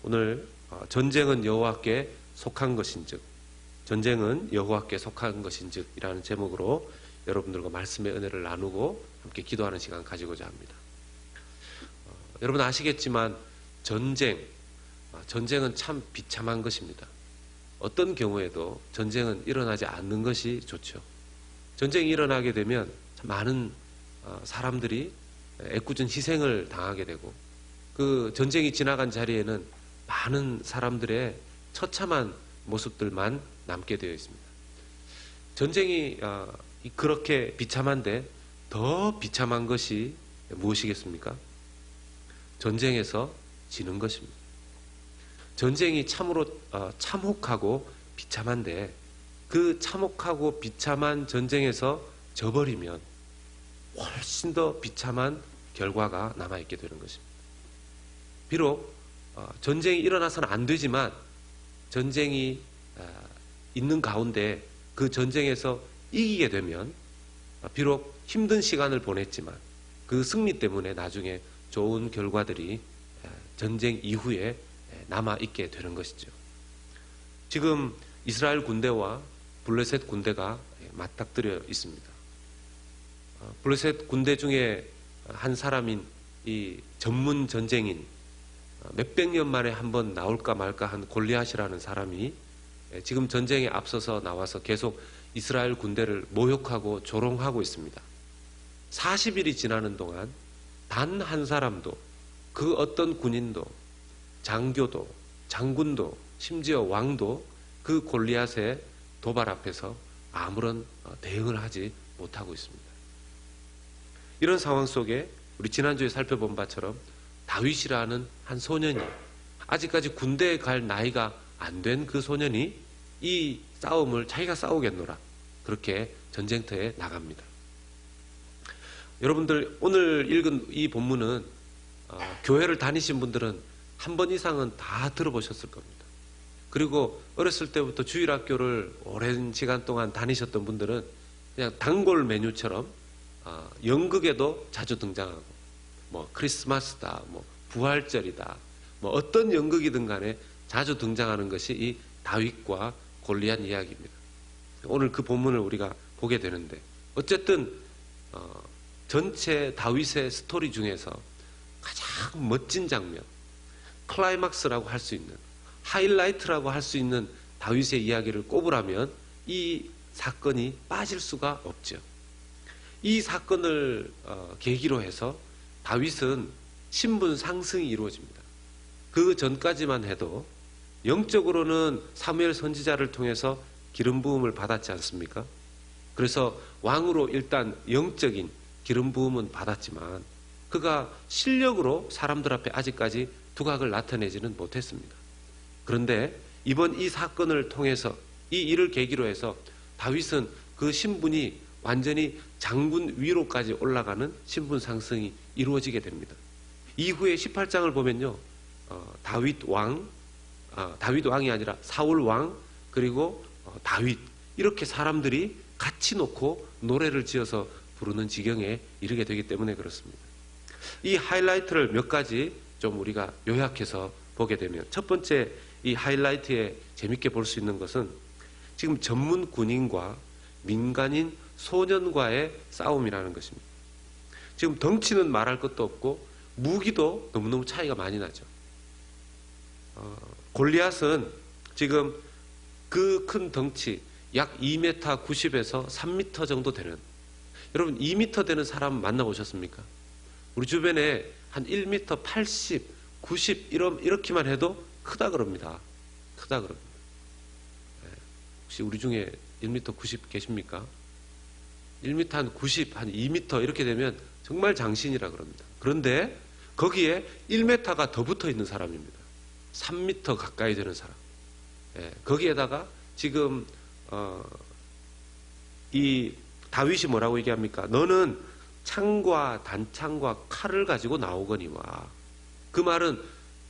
오늘 전쟁은 여호와께 속한 것인즉, 전쟁은 여호와께 속한 것인즉 이라는 제목으로 여러분들과 말씀의 은혜를 나누고 함께 기도하는 시간 가지고자 합니다. 여러분 아시겠지만 전쟁은 참 비참한 것입니다. 어떤 경우에도 전쟁은 일어나지 않는 것이 좋죠. 전쟁이 일어나게 되면 참 많은 사람들이 애꿎은 희생을 당하게 되고, 그 전쟁이 지나간 자리에는 많은 사람들의 처참한 모습들만 남게 되어 있습니다. 전쟁이 그렇게 비참한데 더 비참한 것이 무엇이겠습니까? 전쟁에서 지는 것입니다. 전쟁이 참으로 참혹하고 비참한데, 그 참혹하고 비참한 전쟁에서 져버리면 훨씬 더 비참한 결과가 남아있게 되는 것입니다. 비록 전쟁이 일어나서는 안 되지만, 전쟁이 있는 가운데 그 전쟁에서 이기게 되면 비록 힘든 시간을 보냈지만 그 승리 때문에 나중에 좋은 결과들이 전쟁 이후에 남아있게 되는 것이죠. 지금 이스라엘 군대와 블레셋 군대가 맞닥뜨려 있습니다. 블레셋 군대 중에 한 사람인 이 전문 전쟁인, 몇백 년 만에 한번 나올까 말까 한 골리앗이라는 사람이 지금 전쟁에 앞서서 나와서 계속 이스라엘 군대를 모욕하고 조롱하고 있습니다. 40일이 지나는 동안 단 한 사람도, 그 어떤 군인도, 장교도, 장군도, 심지어 왕도 그 골리앗의 도발 앞에서 아무런 대응을 하지 못하고 있습니다. 이런 상황 속에 우리 지난주에 살펴본 바처럼 다윗이라는 한 소년이, 아직까지 군대에 갈 나이가 안 된 그 소년이 이 싸움을 자기가 싸우겠노라, 그렇게 전쟁터에 나갑니다. 여러분들 오늘 읽은 이 본문은 교회를 다니신 분들은 한 번 이상은 다 들어보셨을 겁니다. 그리고 어렸을 때부터 주일학교를 오랜 시간 동안 다니셨던 분들은 그냥 단골 메뉴처럼 연극에도 자주 등장하고, 뭐 크리스마스다, 뭐 부활절이다, 뭐 어떤 연극이든 간에 자주 등장하는 것이 이 다윗과 골리앗 이야기입니다. 오늘 그 본문을 우리가 보게 되는데, 어쨌든 전체 다윗의 스토리 중에서 가장 멋진 장면, 클라이막스라고 할 수 있는, 하이라이트라고 할 수 있는 다윗의 이야기를 꼽으라면 이 사건이 빠질 수가 없죠. 이 사건을 계기로 해서 다윗은 신분 상승이 이루어집니다. 그 전까지만 해도 영적으로는 사무엘 선지자를 통해서 기름 부음을 받았지 않습니까? 그래서 왕으로 일단 영적인 기름 부음은 받았지만 그가 실력으로 사람들 앞에 아직까지 두각을 나타내지는 못했습니다. 그런데 이번 이 사건을 통해서, 이 일을 계기로 해서 다윗은 그 신분이 완전히 장군 위로까지 올라가는 신분 상승이 이루어지게 됩니다. 이후에 18장을 보면요, 다윗 왕이 아니라 사울 왕, 그리고 다윗, 이렇게 사람들이 같이 놓고 노래를 지어서 부르는 지경에 이르게 되기 때문에 그렇습니다. 이 하이라이트를 몇 가지 좀 우리가 요약해서 보게 되면, 첫 번째 이 하이라이트에 재밌게 볼 수 있는 것은 지금 전문 군인과 민간인 소년과의 싸움이라는 것입니다. 지금 덩치는 말할 것도 없고 무기도 너무너무 차이가 많이 나죠. 골리앗은 지금 그 큰 덩치, 약 2m 90에서 3m 정도 되는, 여러분 2m 되는 사람 만나보셨습니까? 우리 주변에 한 1m 80, 90 이렇게만 해도 크다 그럽니다. 크다 그럽니다. 혹시 우리 중에 1m 90 계십니까? 1m 한 90, 한 2m 이렇게 되면 정말 장신이라 그럽니다. 그런데 거기에 1m가 더 붙어 있는 사람입니다. 3m 가까이 되는 사람. 거기에다가 지금 이 다윗이 뭐라고 얘기합니까? 너는 창과 단창과 칼을 가지고 나오거니와. 그 말은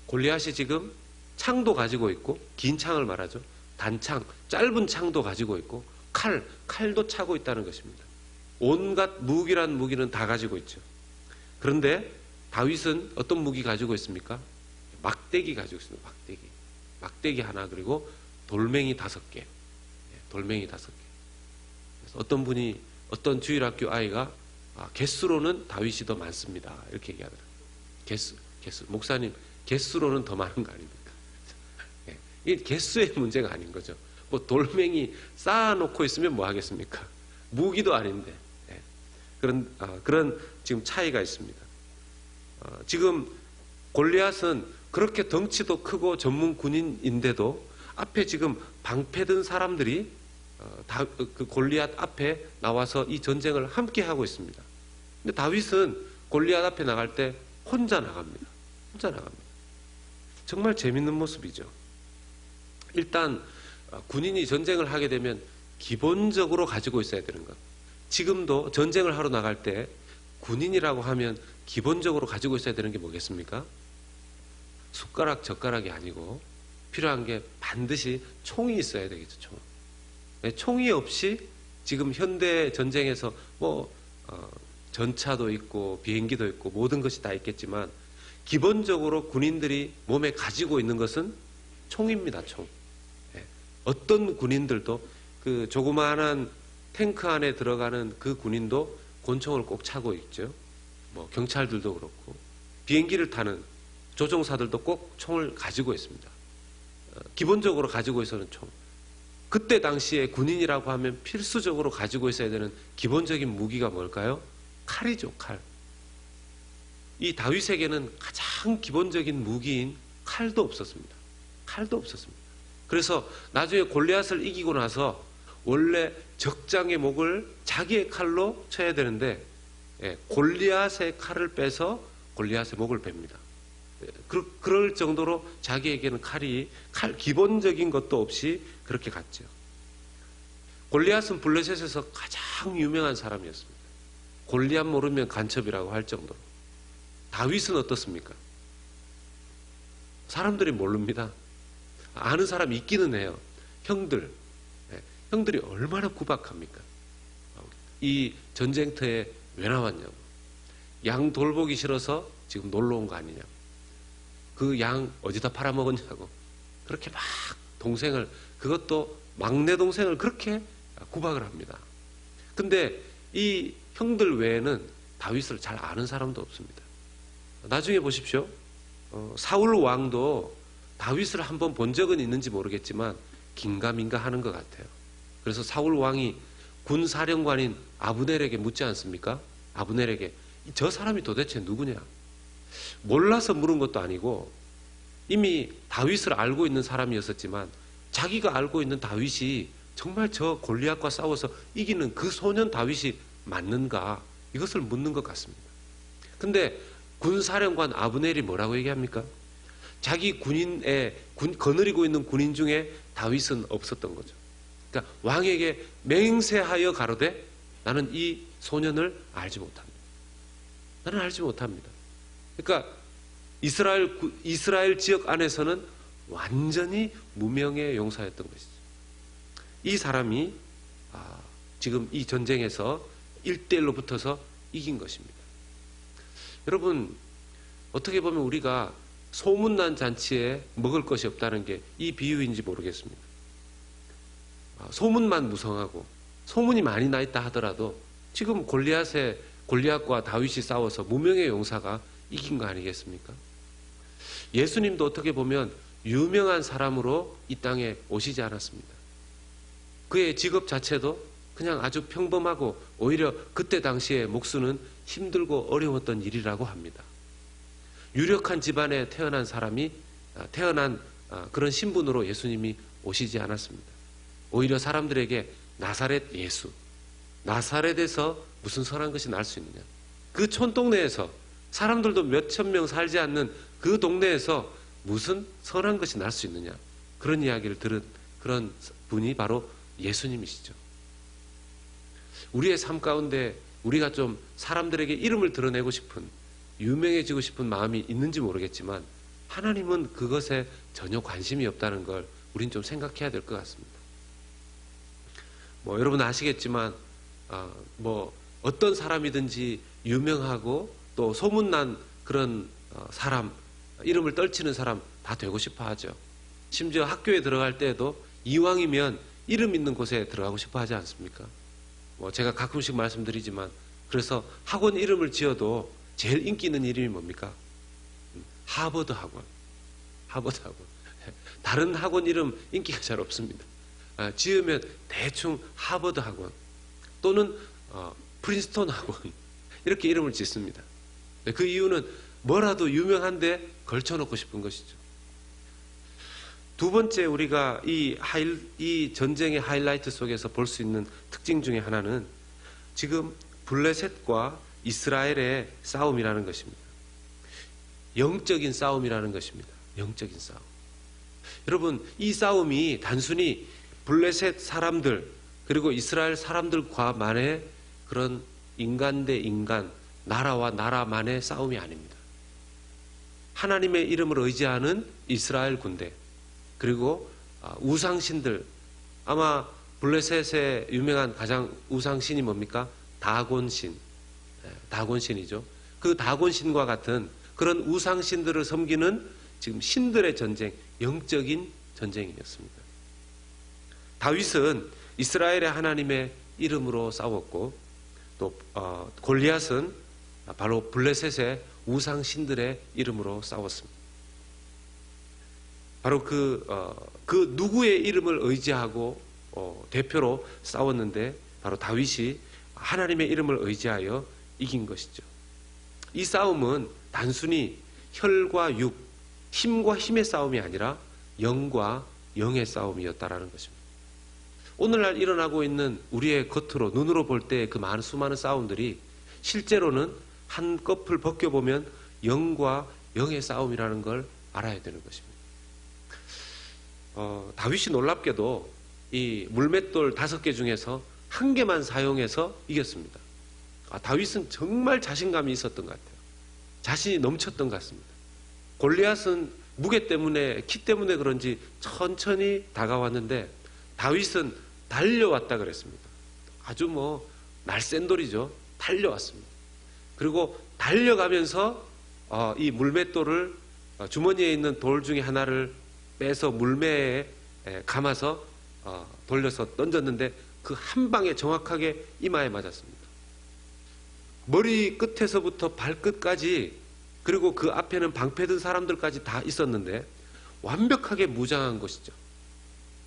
골리앗이 지금 창도 가지고 있고, 긴 창을 말하죠. 단창, 짧은 창도 가지고 있고, 칼도 차고 있다는 것입니다. 온갖 무기란 무기는 다 가지고 있죠. 그런데 다윗은 어떤 무기 가지고 있습니까? 막대기 가지고 있습니다. 막대기 하나, 그리고 돌멩이 5개. 돌멩이 5개. 그래서 어떤 분이, 어떤 주일학교 아이가 개수로는 다윗이 더 많습니다, 이렇게 얘기하더라고요. 개수. 목사님, 개수로는 더 많은 거 아닙니까? 이 개수의 문제가 아닌 거죠. 뭐 돌멩이 쌓아놓고 있으면 뭐 하겠습니까? 무기도 아닌데. 그런 지금 차이가 있습니다. 지금 골리앗은 그렇게 덩치도 크고 전문 군인인데도 앞에 지금 방패든 사람들이 그 골리앗 앞에 나와서 이 전쟁을 함께 하고 있습니다. 근데 다윗은 골리앗 앞에 나갈 때 혼자 나갑니다. 정말 재밌는 모습이죠. 일단 군인이 전쟁을 하게 되면 기본적으로 가지고 있어야 되는 것. 지금도 전쟁을 하러 나갈 때 군인이라고 하면 기본적으로 가지고 있어야 되는 게 뭐겠습니까? 숟가락, 젓가락이 아니고 필요한 게 반드시 총이 있어야 되겠죠. 총. 총이 없이 지금 현대 전쟁에서 전차도 있고 비행기도 있고 모든 것이 다 있겠지만 기본적으로 군인들이 몸에 가지고 있는 것은 총입니다. 총. 어떤 군인들도 그 조그마한 탱크 안에 들어가는 그 군인도 권총을 꼭 차고 있죠. 뭐 경찰들도 그렇고 비행기를 타는 조종사들도 꼭 총을 가지고 있습니다. 기본적으로 가지고 있어는 총. 그때 당시에 군인이라고 하면 필수적으로 가지고 있어야 되는 기본적인 무기가 뭘까요? 칼이죠, 칼. 이 다윗에게는 가장 기본적인 무기인 칼도 없었습니다. 그래서 나중에 골리앗을 이기고 나서 원래 적장의 목을 자기의 칼로 쳐야 되는데 골리앗의 칼을 빼서 골리앗의 목을 뺍니다. 그럴 정도로 자기에게는 칼 기본적인 것도 없이 그렇게 갔죠. 골리앗은 블레셋에서 가장 유명한 사람이었습니다. 골리앗 모르면 간첩이라고 할 정도로. 다윗은 어떻습니까? 사람들이 모릅니다. 아는 사람이 있기는 해요. 형들이 얼마나 구박합니까? 이 전쟁터에 왜 나왔냐고. 양 돌보기 싫어서 지금 놀러 온 거 아니냐. 그 양 어디다 팔아먹었냐고. 그렇게 막 동생을, 그것도 막내 동생을 그렇게 구박을 합니다. 근데 이 형들 외에는 다윗을 잘 아는 사람도 없습니다. 나중에 보십시오. 사울 왕도 다윗을 한번 본 적은 있는지 모르겠지만 긴가민가 하는 것 같아요. 그래서 사울 왕이 군사령관인 아브넬에게 묻지 않습니까? 아브넬에게 저 사람이 도대체 누구냐? 몰라서 물은 것도 아니고 이미 다윗을 알고 있는 사람이었었지만 자기가 알고 있는 다윗이 정말 저 골리앗과 싸워서 이기는 그 소년 다윗이 맞는가? 이것을 묻는 것 같습니다. 근데 군사령관 아브넬이 뭐라고 얘기합니까? 자기 거느리고 있는 군인 중에 다윗은 없었던 거죠. 그러니까 왕에게 맹세하여 가로되 나는 이 소년을 알지 못합니다. 나는 알지 못합니다. 그러니까 이스라엘 지역 안에서는 완전히 무명의 용사였던 것이죠. 이 사람이 지금 이 전쟁에서 1대1로 붙어서 이긴 것입니다. 여러분, 어떻게 보면 우리가 소문난 잔치에 먹을 것이 없다는 게 이 비유인지 모르겠습니다. 소문만 무성하고 소문이 많이 나 있다 하더라도 지금 골리앗과 다윗이 싸워서 무명의 용사가 이긴 거 아니겠습니까? 예수님도 어떻게 보면 유명한 사람으로 이 땅에 오시지 않았습니다. 그의 직업 자체도 그냥 아주 평범하고 오히려 그때 당시에 목수는 힘들고 어려웠던 일이라고 합니다. 유력한 집안에 태어난 사람이 태어난 그런 신분으로 예수님이 오시지 않았습니다. 오히려 사람들에게 나사렛 예수, 나사렛에서 무슨 선한 것이 날 수 있느냐. 그 촌동네에서 사람들도 몇천 명 살지 않는 그 동네에서 무슨 선한 것이 날 수 있느냐. 그런 이야기를 들은 그런 분이 바로 예수님이시죠. 우리의 삶 가운데 우리가 좀 사람들에게 이름을 드러내고 싶은, 유명해지고 싶은 마음이 있는지 모르겠지만 하나님은 그것에 전혀 관심이 없다는 걸 우린 좀 생각해야 될 것 같습니다. 여러분 아시겠지만 어떤 사람이든지 유명하고 또 소문난 그런 사람, 이름을 떨치는 사람 다 되고 싶어 하죠. 심지어 학교에 들어갈 때에도 이왕이면 이름 있는 곳에 들어가고 싶어 하지 않습니까? 제가 가끔씩 말씀드리지만, 그래서 학원 이름을 지어도 제일 인기 있는 이름이 뭡니까? 하버드 학원. 하버드 학원. 다른 학원 이름 인기가 잘 없습니다. 지으면 대충 하버드 학원 또는 프린스턴 학원 이렇게 이름을 짓습니다. 그 이유는 뭐라도 유명한데 걸쳐놓고 싶은 것이죠. 두 번째, 우리가 이 전쟁의 하이라이트 속에서 볼 수 있는 특징 중에 하나는 지금 블레셋과 이스라엘의 싸움이라는 것입니다. 영적인 싸움이라는 것입니다. 영적인 싸움. 여러분, 이 싸움이 단순히 블레셋 사람들 그리고 이스라엘 사람들과만의 그런 인간 대 인간, 나라와 나라만의 싸움이 아닙니다. 하나님의 이름을 의지하는 이스라엘 군대, 그리고 우상신들, 아마 블레셋의 유명한 가장 우상신이 뭡니까? 다곤신. 다곤신이죠. 그 다곤신과 같은 그런 우상신들을 섬기는 지금 신들의 전쟁, 영적인 전쟁이었습니다. 다윗은 이스라엘의 하나님의 이름으로 싸웠고, 또 골리앗은 바로 블레셋의 우상신들의 이름으로 싸웠습니다. 바로 그 누구의 이름을 의지하고 대표로 싸웠는데, 바로 다윗이 하나님의 이름을 의지하여 이긴 것이죠. 이 싸움은 단순히 혈과 육, 힘과 힘의 싸움이 아니라 영과 영의 싸움이었다라는 것입니다. 오늘날 일어나고 있는 우리의 겉으로, 눈으로 볼 때 그 많은 수많은 싸움들이 실제로는 한꺼풀 벗겨보면 영과 영의 싸움이라는 걸 알아야 되는 것입니다. 다윗이 놀랍게도 이 물맷돌 5개 중에서 1개만 사용해서 이겼습니다. 다윗은 정말 자신감이 있었던 것 같아요. 자신이 넘쳤던 것 같습니다. 골리앗은 무게 때문에, 키 때문에 그런지 천천히 다가왔는데 다윗은 달려왔다 그랬습니다. 아주 날쌘 돌이죠. 달려왔습니다. 그리고 달려가면서 이 물맷돌을 주머니에 있는 돌 중에 하나를 빼서 물매에 감아서 돌려서 던졌는데 그 한 방에 정확하게 이마에 맞았습니다. 머리 끝에서부터 발끝까지, 그리고 그 앞에는 방패든 사람들까지 다 있었는데 완벽하게 무장한 것이죠.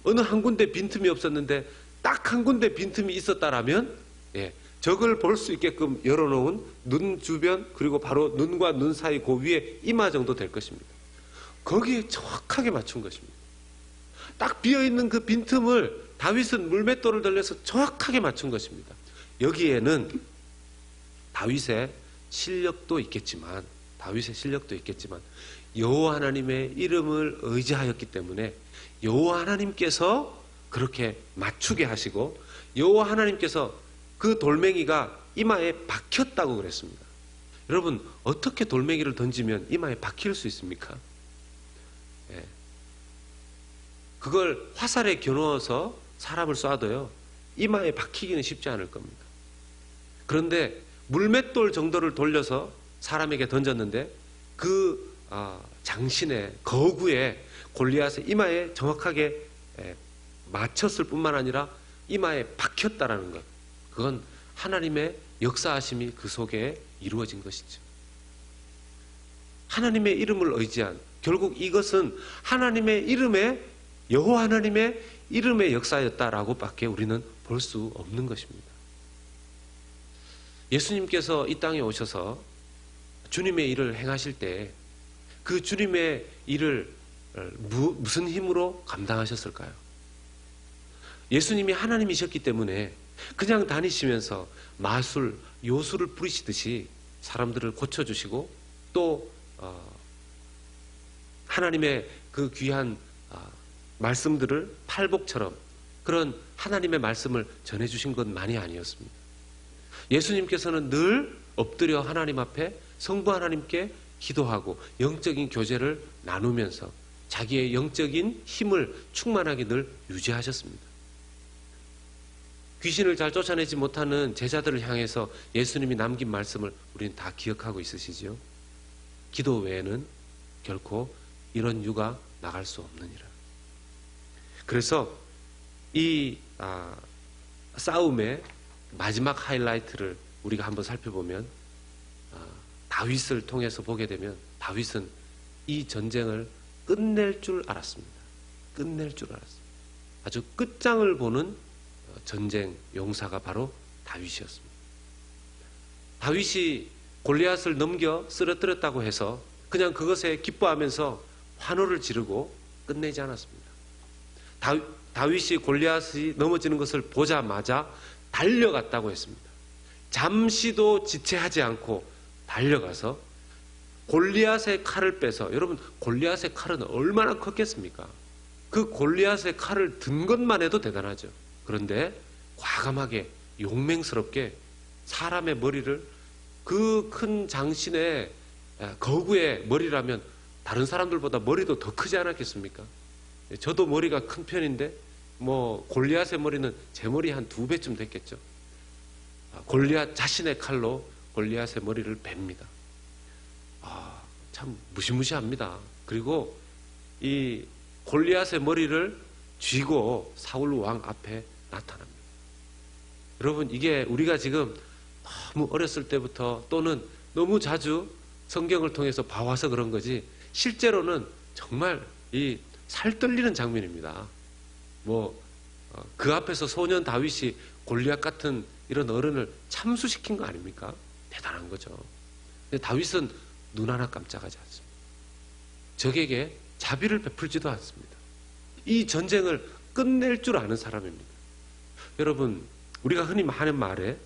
어느 한 군데 빈틈이 없었는데 딱 한 군데 빈틈이 있었다라면 적을 볼 수 있게끔 열어놓은 눈 주변, 그리고 바로 눈과 눈 사이 그 위에 이마 정도 될 것입니다. 거기에 정확하게 맞춘 것입니다. 딱 비어있는 그 빈틈을 다윗은 물맷돌을 돌려서 정확하게 맞춘 것입니다. 여기에는 다윗의 실력도 있겠지만 여호와 하나님의 이름을 의지하였기 때문에 여호와 하나님께서 그렇게 맞추게 하시고, 여호와 하나님께서 그 돌멩이가 이마에 박혔다고 그랬습니다. 여러분, 어떻게 돌멩이를 던지면 이마에 박힐 수 있습니까? 그걸 화살에 겨누어서 사람을 쏴도요, 이마에 박히기는 쉽지 않을 겁니다. 그런데 물맷돌 정도를 돌려서 사람에게 던졌는데 그 장신의 거구에, 골리앗의 이마에 정확하게 맞췄을 뿐만 아니라 이마에 박혔다라는 것, 그건 하나님의 역사하심이 그 속에 이루어진 것이죠. 하나님의 이름을 의지한, 결국 이것은 하나님의 이름의, 여호와 하나님의 이름의 역사였다라고 밖에 우리는 볼 수 없는 것입니다. 예수님께서 이 땅에 오셔서 주님의 일을 행하실 때 그 주님의 일을 무슨 힘으로 감당하셨을까요? 예수님이 하나님이셨기 때문에 그냥 다니시면서 마술, 요술을 부리시듯이 사람들을 고쳐주시고, 또 하나님의 그 귀한 말씀들을 팔복처럼 그런 하나님의 말씀을 전해주신 것만이 아니었습니다. 예수님께서는 늘 엎드려 하나님 앞에 성부 하나님께 기도하고 영적인 교제를 나누면서 자기의 영적인 힘을 충만하게 늘 유지하셨습니다. 귀신을 잘 쫓아내지 못하는 제자들을 향해서 예수님이 남긴 말씀을 우리는 다 기억하고 있으시죠? 기도 외에는 결코 이런 유가 나갈 수 없느니라. 그래서 이 싸움의 마지막 하이라이트를 우리가 한번 살펴보면 다윗을 통해서 보게 되면 다윗은 이 전쟁을 끝낼 줄 알았습니다. 끝낼 줄 알았습니다. 아주 끝장을 보는 전쟁 용사가 바로 다윗이었습니다. 다윗이 골리앗을 넘겨 쓰러뜨렸다고 해서 그냥 그것에 기뻐하면서 환호를 지르고 끝내지 않았습니다. 다윗이 골리앗이 넘어지는 것을 보자마자 달려갔다고 했습니다. 잠시도 지체하지 않고 달려가서 골리앗의 칼을 빼서, 여러분 골리앗의 칼은 얼마나 컸겠습니까? 그 골리앗의 칼을 든 것만 해도 대단하죠. 그런데 과감하게 용맹스럽게 사람의 머리를, 그 큰 장신의 거구의 머리라면 다른 사람들보다 머리도 더 크지 않았겠습니까? 저도 머리가 큰 편인데 골리앗의 머리는 제 머리 한 2배쯤 됐겠죠. 골리앗 자신의 칼로 골리앗의 머리를 뱁니다. 참 무시무시합니다. 그리고 이 골리앗의 머리를 쥐고 사울 왕 앞에 나타납니다. 여러분, 이게 우리가 지금 너무 어렸을 때부터 또는 너무 자주 성경을 통해서 봐와서 그런 거지, 실제로는 정말 이 살 떨리는 장면입니다. 그 앞에서 소년 다윗이 골리앗 같은 이런 어른을 참수시킨 거 아닙니까? 대단한 거죠. 근데 다윗은 눈 하나 깜짝하지 않습니다. 적에게 자비를 베풀지도 않습니다. 이 전쟁을 끝낼 줄 아는 사람입니다. 여러분, 우리가 흔히 하는 말에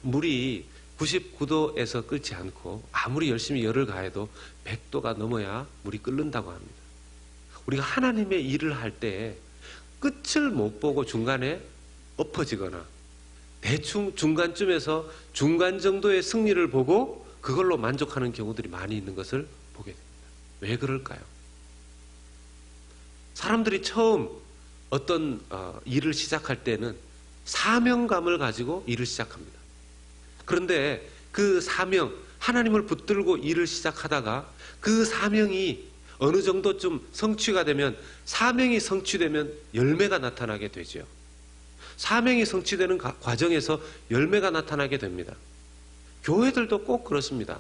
물이 99도에서 끓지 않고 아무리 열심히 열을 가해도 100도가 넘어야 물이 끓는다고 합니다. 우리가 하나님의 일을 할 때 끝을 못 보고 중간에 엎어지거나 대충 중간쯤에서 중간 정도의 승리를 보고 그걸로 만족하는 경우들이 많이 있는 것을 보게 됩니다. 왜 그럴까요? 사람들이 처음 어떤 일을 시작할 때는 사명감을 가지고 일을 시작합니다. 그런데 그 사명, 하나님을 붙들고 일을 시작하다가 그 사명이 어느 정도쯤 성취가 되면, 사명이 성취되면 열매가 나타나게 되죠. 사명이 성취되는 과정에서 열매가 나타나게 됩니다. 교회들도 꼭 그렇습니다.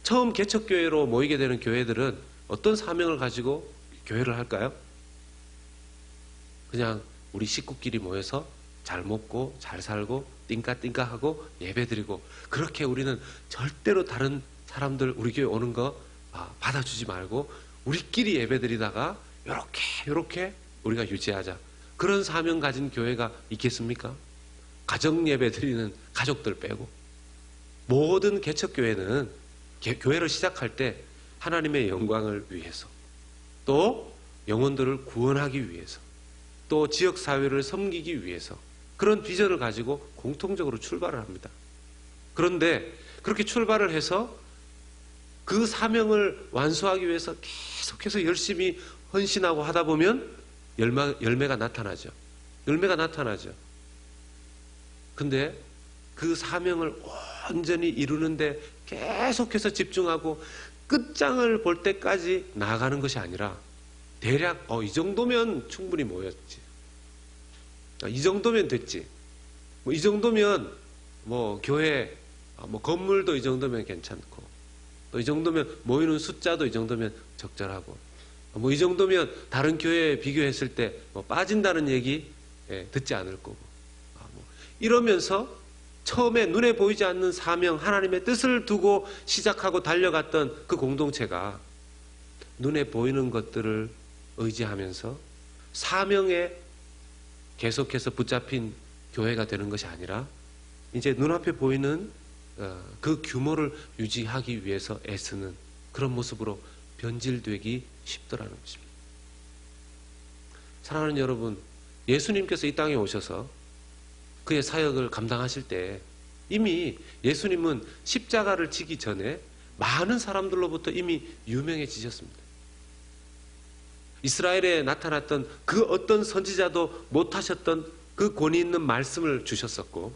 처음 개척교회로 모이게 되는 교회들은 어떤 사명을 가지고 교회를 할까요? 그냥 우리 식구끼리 모여서 잘 먹고 잘 살고 띵까띵까하고 예배드리고, 그렇게 우리는 절대로 다른 사람들 우리 교회 오는 거 받아주지 말고 우리끼리 예배드리다가 요렇게 우리가 유지하자. 그런 사명 가진 교회가 있겠습니까? 가정 예배드리는 가족들 빼고. 모든 개척교회는 교회를 시작할 때 하나님의 영광을 위해서, 또 영혼들을 구원하기 위해서, 또 지역사회를 섬기기 위해서 그런 비전을 가지고 공통적으로 출발을 합니다. 그런데 그렇게 출발을 해서 그 사명을 완수하기 위해서 계속해서 열심히 헌신하고 하다 보면 열매가 나타나죠. 열매가 나타나죠. 근데 그 사명을 온전히 이루는데 계속해서 집중하고 끝장을 볼 때까지 나아가는 것이 아니라 대략 이 정도면 충분히 모였지, 이 정도면 됐지, 이 정도면 교회 건물도 이 정도면 괜찮고, 또 이 정도면 모이는 숫자도 이 정도면 적절하고, 이 정도면 다른 교회에 비교했을 때 빠진다는 얘기 듣지 않을 거고, 이러면서 처음에 눈에 보이지 않는 사명, 하나님의 뜻을 두고 시작하고 달려갔던 그 공동체가 눈에 보이는 것들을 의지하면서 사명에 계속해서 붙잡힌 교회가 되는 것이 아니라 이제 눈앞에 보이는 그 규모를 유지하기 위해서 애쓰는 그런 모습으로 변질되기 쉽더라는 것입니다. 사랑하는 여러분, 예수님께서 이 땅에 오셔서 그의 사역을 감당하실 때 이미 예수님은 십자가를 지기 전에 많은 사람들로부터 이미 유명해지셨습니다. 이스라엘에 나타났던 그 어떤 선지자도 못하셨던 그 권위 있는 말씀을 주셨었고,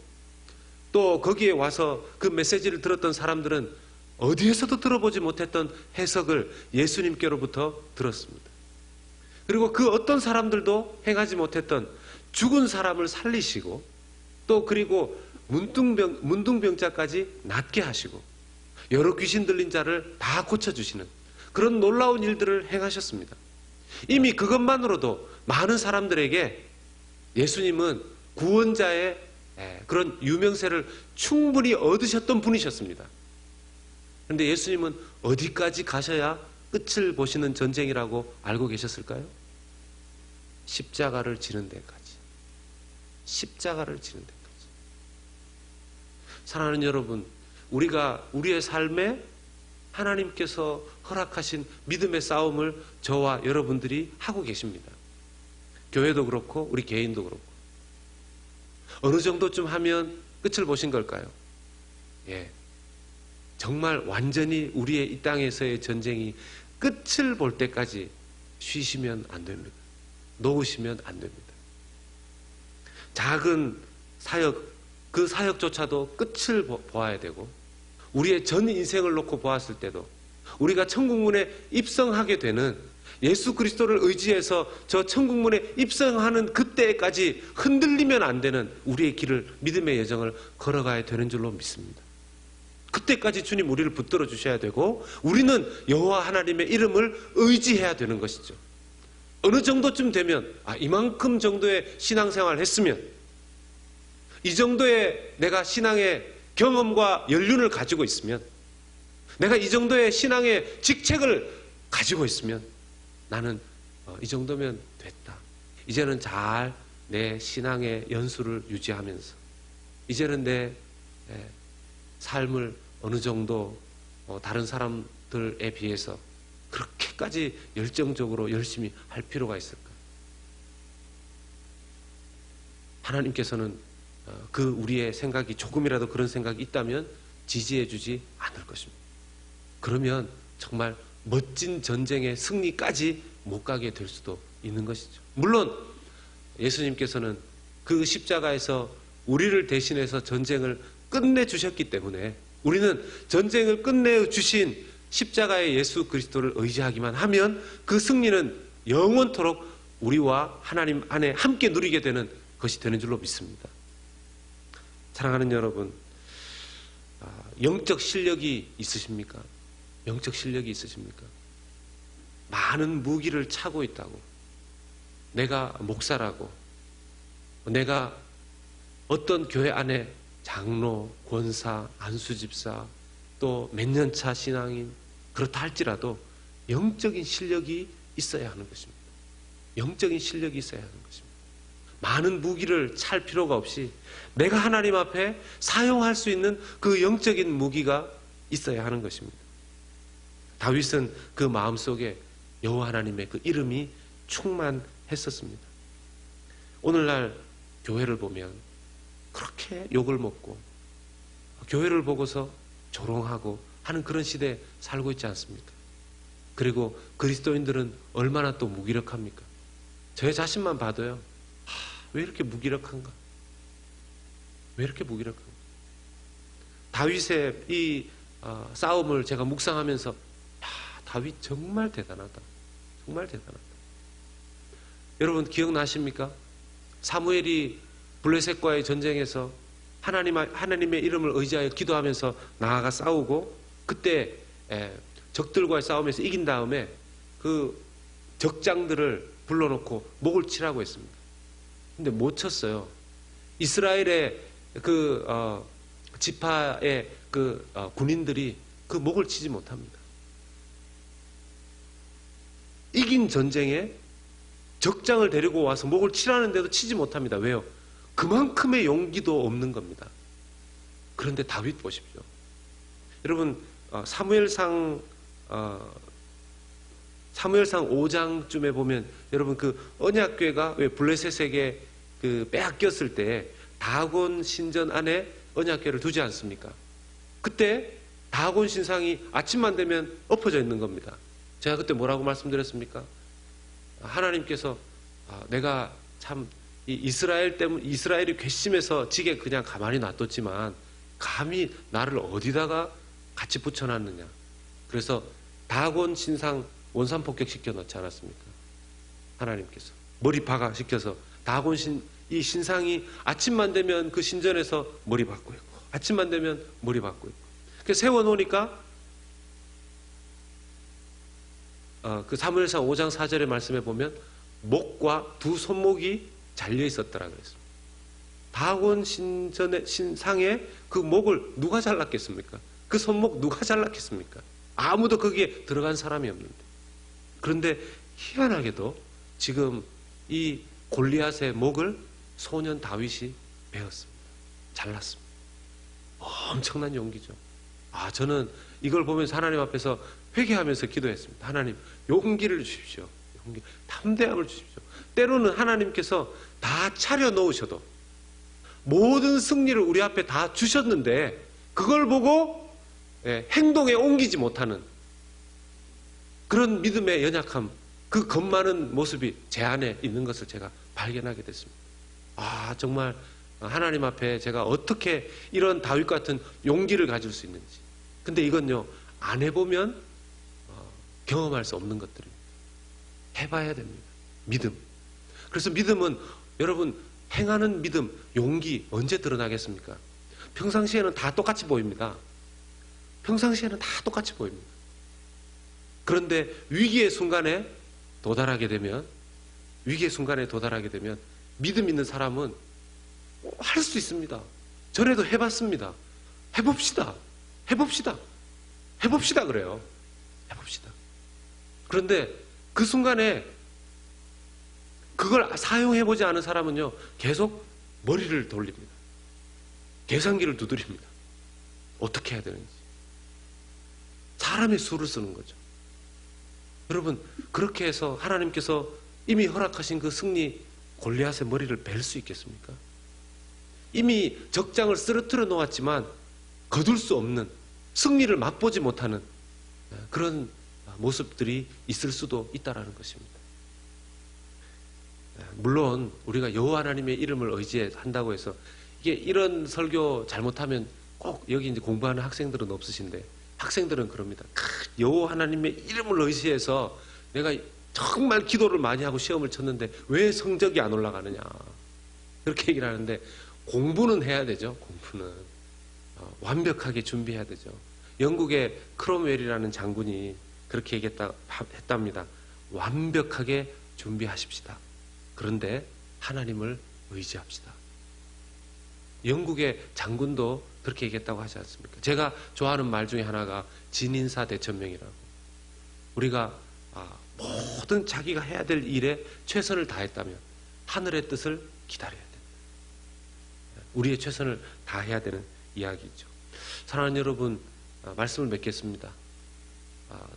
또 거기에 와서 그 메시지를 들었던 사람들은 어디에서도 들어보지 못했던 해석을 예수님께로부터 들었습니다. 그리고 그 어떤 사람들도 행하지 못했던 죽은 사람을 살리시고 또 그리고 문둥병자까지 낫게 하시고 여러 귀신 들린 자를 다 고쳐주시는 그런 놀라운 일들을 행하셨습니다. 이미 그것만으로도 많은 사람들에게 예수님은 구원자의 그런 유명세를 충분히 얻으셨던 분이셨습니다. 그런데 예수님은 어디까지 가셔야 끝을 보시는 전쟁이라고 알고 계셨을까요? 십자가를 지는 데까지. 십자가를 지는 데까지. 사랑하는 여러분, 우리가 우리의 삶에 하나님께서 허락하신 믿음의 싸움을 저와 여러분들이 하고 계십니다. 교회도 그렇고 우리 개인도 그렇고. 어느 정도쯤 하면 끝을 보신 걸까요? 예. 정말 완전히 우리의 이 땅에서의 전쟁이 끝을 볼 때까지 쉬시면 안 됩니다. 놓으시면 안 됩니다. 작은 사역, 그 사역조차도 끝을 보아야 되고 우리의 전 인생을 놓고 보았을 때도 우리가 천국문에 입성하게 되는 예수 그리스도를 의지해서 저 천국문에 입성하는 그때까지 흔들리면 안 되는 우리의 길을, 믿음의 여정을 걸어가야 되는 줄로 믿습니다. 그때까지 주님 우리를 붙들어 주셔야 되고 우리는 여호와 하나님의 이름을 의지해야 되는 것이죠. 어느 정도쯤 되면 이만큼 정도의 신앙생활을 했으면 이 정도의 내가 신앙의 경험과 연륜을 가지고 있으면 내가 이 정도의 신앙의 직책을 가지고 있으면 나는 이 정도면 됐다. 이제는 잘 내 신앙의 연수를 유지하면서 이제는 내 삶을 어느 정도 다른 사람들에 비해서 그렇게까지 열정적으로 열심히 할 필요가 있을까? 하나님께서는 그 우리의 생각이 조금이라도 그런 생각이 있다면 지지해 주지 않을 것입니다. 그러면 정말 멋진 전쟁의 승리까지 못 가게 될 수도 있는 것이죠. 물론 예수님께서는 그 십자가에서 우리를 대신해서 전쟁을 끝내주셨기 때문에 우리는 전쟁을 끝내주신 십자가의 예수 그리스도를 의지하기만 하면 그 승리는 영원토록 우리와 하나님 안에 함께 누리게 되는 것이 되는 줄로 믿습니다. 사랑하는 여러분, 영적 실력이 있으십니까? 영적 실력이 있으십니까? 많은 무기를 차고 있다고, 내가 목사라고, 내가 어떤 교회 안에 장로, 권사, 안수집사, 또 몇 년차 신앙인, 그렇다 할지라도 영적인 실력이 있어야 하는 것입니다. 영적인 실력이 있어야 하는 것입니다. 많은 무기를 찰 필요가 없이 내가 하나님 앞에 사용할 수 있는 그 영적인 무기가 있어야 하는 것입니다. 다윗은 그 마음속에 여호와 하나님의 그 이름이 충만했었습니다. 오늘날 교회를 보면 그렇게 욕을 먹고 교회를 보고서 조롱하고 하는 그런 시대에 살고 있지 않습니까? 그리고 그리스도인들은 얼마나 또 무기력합니까? 저 자신만 봐도요, 왜 이렇게 무기력한가? 왜 이렇게 무기력한가? 다윗의 이 싸움을 제가 묵상하면서 다윗 정말 대단하다. 정말 대단하다. 여러분 기억나십니까? 사무엘이 블레셋과의 전쟁에서 하나님의 이름을 의지하여 기도하면서 나아가 싸우고 그때 적들과의 싸움에서 이긴 다음에 그 적장들을 불러놓고 목을 치라고 했습니다. 근데 못 쳤어요. 이스라엘의 그 지파의 그 군인들이 그 목을 치지 못합니다. 이긴 전쟁에 적장을 데리고 와서 목을 치라는데도 치지 못합니다. 왜요? 그만큼의 용기도 없는 겁니다. 그런데 다윗 보십시오. 여러분 사무엘상 5장쯤에 보면 여러분 그 언약궤가 왜 블레셋에게 그 빼앗겼을 때 다곤 신전 안에 언약궤를 두지 않습니까? 그때 다곤 신상이 아침만 되면 엎어져 있는 겁니다. 제가 그때 뭐라고 말씀드렸습니까? 하나님께서 내가 참 이스라엘이 괘씸해서 지게 그냥 가만히 놔뒀지만 감히 나를 어디다가 같이 붙여놨느냐. 그래서 다곤 신상 원산폭격 시켜 넣지 않았습니까? 하나님께서 머리 박아 시켜서 다곤 이 신상이 아침만 되면 그 신전에서 머리 박고 있고, 아침만 되면 머리 박고 있고. 그래서 세워놓으니까 그 사무엘상 5장 4절의 말씀에 보면 목과 두 손목이 잘려 있었더라 그랬습니다. 다곤 신상의 그 목을 누가 잘랐겠습니까? 그 손목 누가 잘랐겠습니까? 아무도 거기에 들어간 사람이 없는데. 그런데 희한하게도 지금 이 골리앗의 목을 소년 다윗이 베었습니다. 잘랐습니다. 엄청난 용기죠. 저는 이걸 보면서 하나님 앞에서 회개하면서 기도했습니다. 하나님, 용기를 주십시오. 담대함을 주십시오. 때로는 하나님께서 다 차려 놓으셔도 모든 승리를 우리 앞에 다 주셨는데 그걸 보고 행동에 옮기지 못하는 그런 믿음의 연약함, 그 겁많은 모습이 제 안에 있는 것을 제가 발견하게 됐습니다. 정말 하나님 앞에 제가 어떻게 이런 다윗 같은 용기를 가질 수 있는지. 근데 이건요, 안 해보면 경험할 수 없는 것들입니다. 해봐야 됩니다. 믿음. 그래서 믿음은 여러분, 행하는 믿음, 용기 언제 드러나겠습니까? 평상시에는 다 똑같이 보입니다. 평상시에는 다 똑같이 보입니다. 그런데 위기의 순간에 도달하게 되면 믿음 있는 사람은 할 수 있습니다. 전에도 해봤습니다. 해봅시다 그래요. 해봅시다. 그런데 그 순간에 그걸 사용해보지 않은 사람은요, 계속 머리를 돌립니다. 계산기를 두드립니다. 어떻게 해야 되는지. 사람의 수를 쓰는 거죠. 여러분, 그렇게 해서 하나님께서 이미 허락하신 그 승리 골리앗의 머리를 벨 수 있겠습니까? 이미 적장을 쓰러뜨려 놓았지만 거둘 수 없는, 승리를 맛보지 못하는 그런 모습들이 있을 수도 있다는 것입니다. 물론 우리가 여호와 하나님의 이름을 의지한다고 해서 이게 이런 설교 잘못하면 꼭 여기 이제 공부하는 학생들은 없으신데, 학생들은 그럽니다. 여호와 하나님의 이름을 의지해서 내가 정말 기도를 많이 하고 시험을 쳤는데 왜 성적이 안 올라가느냐, 그렇게 얘기를 하는데, 공부는 해야 되죠. 공부는 완벽하게 준비해야 되죠. 영국의 크롬웰이라는 장군이 그렇게 했답니다. 완벽하게 준비하십시다. 그런데 하나님을 의지합시다. 영국의 장군도 그렇게 얘기했다고 하지 않습니까? 제가 좋아하는 말 중에 하나가 진인사 대천명이라고. 우리가 모든 자기가 해야 될 일에 최선을 다했다면 하늘의 뜻을 기다려야 됩니다. 우리의 최선을 다해야 되는 이야기죠. 사랑하는 여러분, 말씀을 맺겠습니다.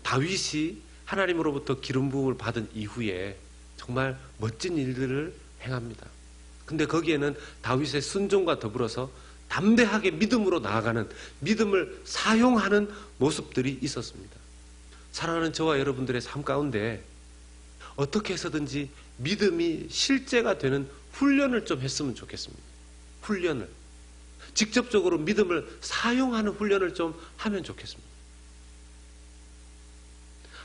다윗이 하나님으로부터 기름 부음을 받은 이후에 정말 멋진 일들을 행합니다. 근데 거기에는 다윗의 순종과 더불어서 담대하게 믿음으로 나아가는, 믿음을 사용하는 모습들이 있었습니다. 사랑하는 저와 여러분들의 삶 가운데 어떻게 해서든지 믿음이 실제가 되는 훈련을 좀 했으면 좋겠습니다. 훈련을, 직접적으로 믿음을 사용하는 훈련을 좀 하면 좋겠습니다.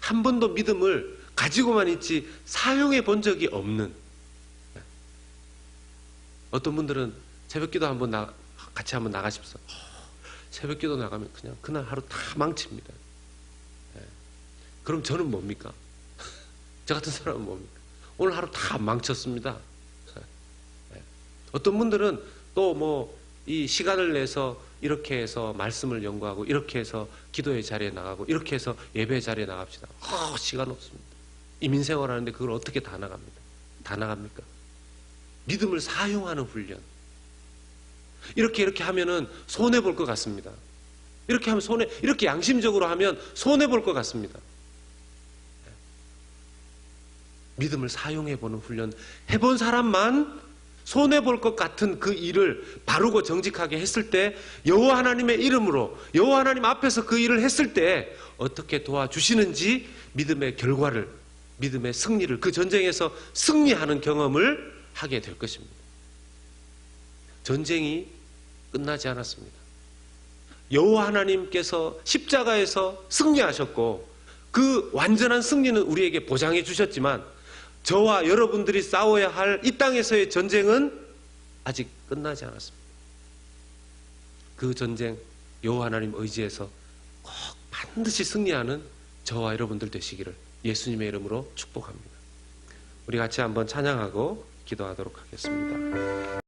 한 번도 믿음을 가지고만 있지 사용해 본 적이 없는, 어떤 분들은 새벽기도 같이 한번 나가십시오. 새벽기도 나가면 그냥 그날 하루 다 망칩니다. 그럼 저는 뭡니까? 저 같은 사람은 뭡니까? 오늘 하루 다 망쳤습니다. 어떤 분들은 또 이 시간을 내서 이렇게 해서 말씀을 연구하고, 이렇게 해서 기도의 자리에 나가고, 이렇게 해서 예배 자리에 나갑시다. 시간 없습니다. 이민생활 하는데 그걸 어떻게 다 나갑니까? 믿음을 사용하는 훈련. 이렇게 하면은 손해볼 것 같습니다. 이렇게 하면 이렇게 양심적으로 하면 손해볼 것 같습니다. 믿음을 사용해보는 훈련, 해본 사람만 손해볼 것 같은 그 일을 바르고 정직하게 했을 때, 여호와 하나님의 이름으로, 여호와 하나님 앞에서 그 일을 했을 때 어떻게 도와주시는지 믿음의 결과를, 믿음의 승리를, 그 전쟁에서 승리하는 경험을 하게 될 것입니다. 전쟁이 끝나지 않았습니다. 여호와 하나님께서 십자가에서 승리하셨고 그 완전한 승리는 우리에게 보장해 주셨지만 저와 여러분들이 싸워야 할 이 땅에서의 전쟁은 아직 끝나지 않았습니다. 그 전쟁 여호와 하나님 의지해서 꼭 반드시 승리하는 저와 여러분들 되시기를 예수님의 이름으로 축복합니다. 우리 같이 한번 찬양하고 기도하도록 하겠습니다.